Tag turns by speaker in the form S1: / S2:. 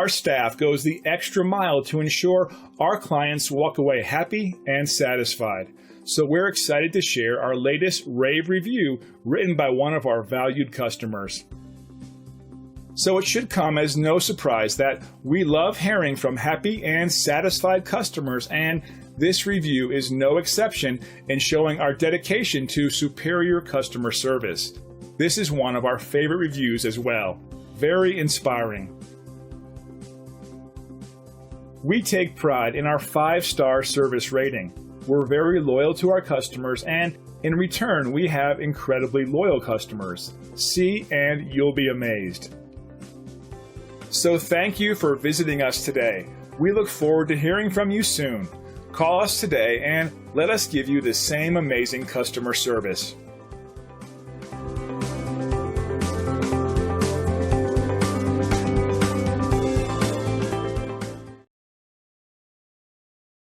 S1: Our staff goes the extra mile to ensure our clients walk away happy and satisfied. So we're excited to share our latest rave review written by one of our valued customers. So it should come as no surprise that we love hearing from happy and satisfied customers, and this review is no exception in showing our dedication to superior customer service. This is one of our favorite reviews as well. Very inspiring. We take pride in our 5-star service rating. We're very loyal to our customers, and in return, we have incredibly loyal customers. See, and you'll be amazed. So thank you for visiting us today. We look forward to hearing from you soon. Call us today and let us give you the same amazing customer service.